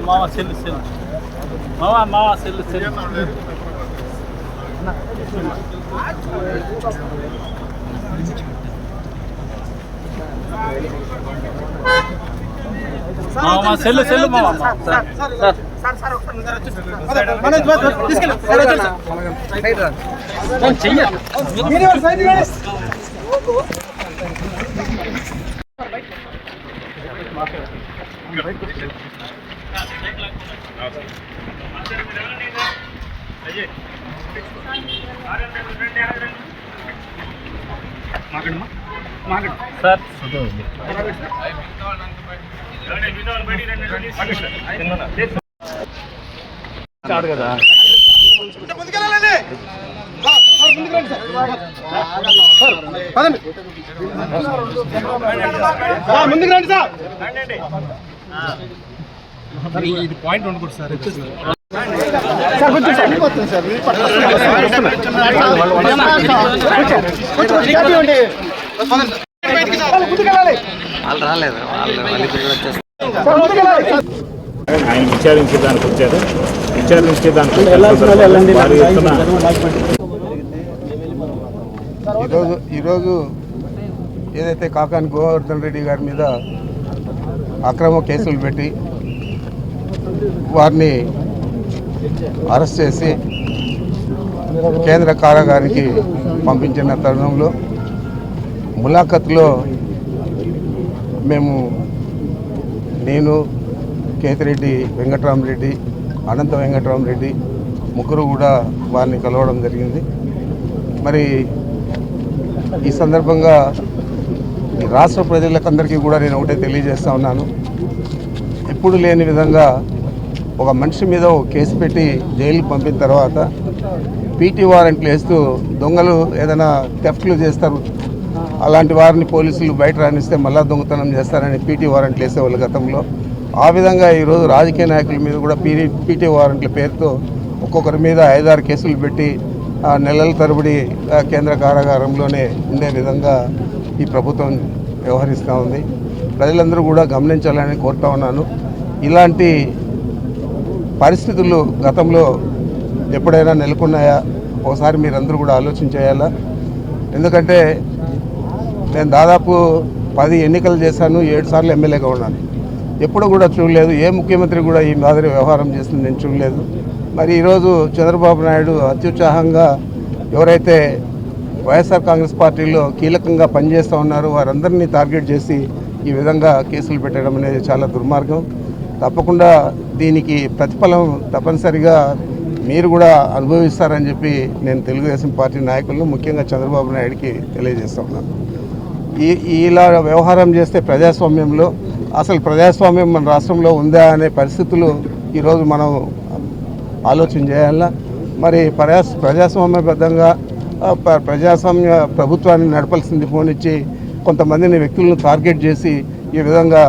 మామ సెల్లు మామ సెల్లు మామ సెల్లు మామ సార్ కదా ముందుకు రండి సార్. ఇది పాయింట్ ఉండకూడదు సార్. ఆయన విచారించేదానికి వచ్చారు. ఈరోజు ఏదైతే కాకాని గోవర్ధన్ రెడ్డి గారి మీద అక్రమ కేసులు పెట్టి వారిని అరెస్ట్ చేసి కేంద్ర కారాగారానికి పంపించిన తరుణంలో ములాఖత్లో నేను కేతిరెడ్డి వెంకటరామరెడ్డి, అనంత వెంకటరామరెడ్డి ముగ్గురు కూడా వారిని కలవడం జరిగింది. మరి ఈ సందర్భంగా ఈ రాష్ట్ర ప్రజలకందరికీ కూడా నేను ఒకటే తెలియజేస్తా ఉన్నాను. ఎప్పుడు లేని విధంగా ఒక మనిషి మీద ఒక కేసు పెట్టి జైలుకి పంపిన తర్వాత పీటీ వారెంట్లు వేస్తూ దొంగలు ఏదైనా థెఫ్ట్లు చేస్తారు, అలాంటి వారిని పోలీసులు బయట రానిస్తే మళ్ళా దొంగతనం చేస్తారని పీటీ వారెంట్లు వేసేవాళ్ళు గతంలో. ఆ విధంగా ఈరోజు రాజకీయ నాయకుల మీద కూడా పీటీ వారెంట్ల పేరుతో ఒక్కొక్కరి మీద 5-6 కేసులు పెట్టి నెలల తరబడి కేంద్ర కారాగారంలోనే ఉండే విధంగా ఈ ప్రభుత్వం వ్యవహరిస్తూ ఉంది. ప్రజలందరూ కూడా గమనించాలని కోరుతా ఉన్నాను. ఇలాంటి పరిస్థితులు గతంలో ఎప్పుడైనా నెలకొన్నాయా ఒకసారి మీరందరూ కూడా ఆలోచించేయాలా. ఎందుకంటే నేను దాదాపు 10 ఎన్నికలు చేశాను, 7 సార్లు ఎమ్మెల్యేగా ఉన్నాను. ఎప్పుడు కూడా చూడలేదు, ఏ ముఖ్యమంత్రి కూడా ఈ మాదిరి వ్యవహారం చేసింది నేను చూడలేదు. మరి ఈరోజు చంద్రబాబు నాయుడు అత్యుత్సాహంగా ఎవరైతే వైఎస్ఆర్ కాంగ్రెస్ పార్టీలో కీలకంగా పనిచేస్తూ ఉన్నారో వారందరినీ టార్గెట్ చేసి ఈ విధంగా కేసులు పెట్టడం అనేది చాలా దుర్మార్గం. తప్పకుండా దీనికి ప్రతిఫలం తప్పనిసరిగా మీరు కూడా అనుభవిస్తారని చెప్పి నేను తెలుగుదేశం పార్టీ నాయకులను ముఖ్యంగా చంద్రబాబు నాయుడికి తెలియజేస్తూ ఉన్నాను. ఇలా వ్యవహారం చేస్తే ప్రజాస్వామ్యంలో అసలు ప్రజాస్వామ్యం మన రాష్ట్రంలో ఉందా అనే పరిస్థితులు ఈరోజు మనం ఆలోచన చేయాలా. మరి ప్రజాస్వామ్యబద్ధంగా ప్రజాస్వామ్య ప్రభుత్వాన్ని నడపాల్సింది పోనిచ్చి కొంతమందిని వ్యక్తులను టార్గెట్ చేసి ఈ విధంగా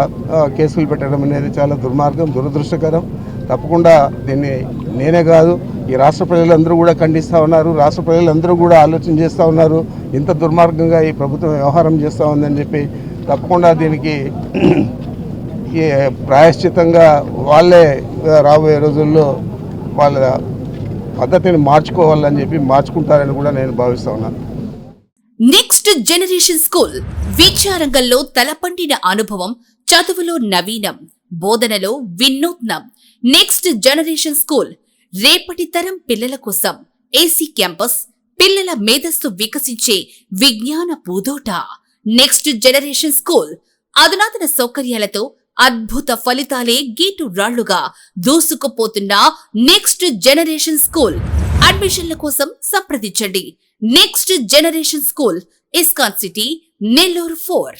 కేసులు పెట్టడం అనేది చాలా దుర్మార్గం, దురదృష్టకరం. తప్పకుండా దీన్ని నేనే కాదు ఈ రాష్ట్ర ప్రజలందరూ కూడా ఖండిస్తూ ఉన్నారు. రాష్ట్ర ప్రజలందరూ కూడా ఆలోచన చేస్తూ ఉన్నారు, ఇంత దుర్మార్గంగా ఈ ప్రభుత్వం వ్యవహారం చేస్తూ ఉందని చెప్పి. తప్పకుండా దీనికి ప్రాయశ్చితంగా వాళ్ళే రాబోయే రోజుల్లో వాళ్ళ పద్ధతిని మార్చుకోవాలని చెప్పి మార్చుకుంటారని కూడా నేను భావిస్తా ఉన్నాను. నెక్స్ట్ జనరేషన్ స్కూల్ విద్యారంగంలో తలపండిన అనుభవం, చదువులో నవీనం, బోధనలో వినూత్నం. నెక్స్ట్ జనరేషన్ స్కూల్ రేపటి తరం పిల్లల కోసం ఏసీ క్యాంపస్, పిల్లల మేధస్సు వికసించే విజ్ఞాన పూదోట. నెక్స్ట్ జనరేషన్ స్కూల్ అధునాతన సౌకర్యాలతో అద్భుత ఫలితాలే గీటు రాళ్లుగా దూసుకుపోతున్న నెక్స్ట్ జనరేషన్ స్కూల్. అడ్మిషన్ల కోసం సంప్రదించండి. Next generation school, ISKCON city, Nellore 4.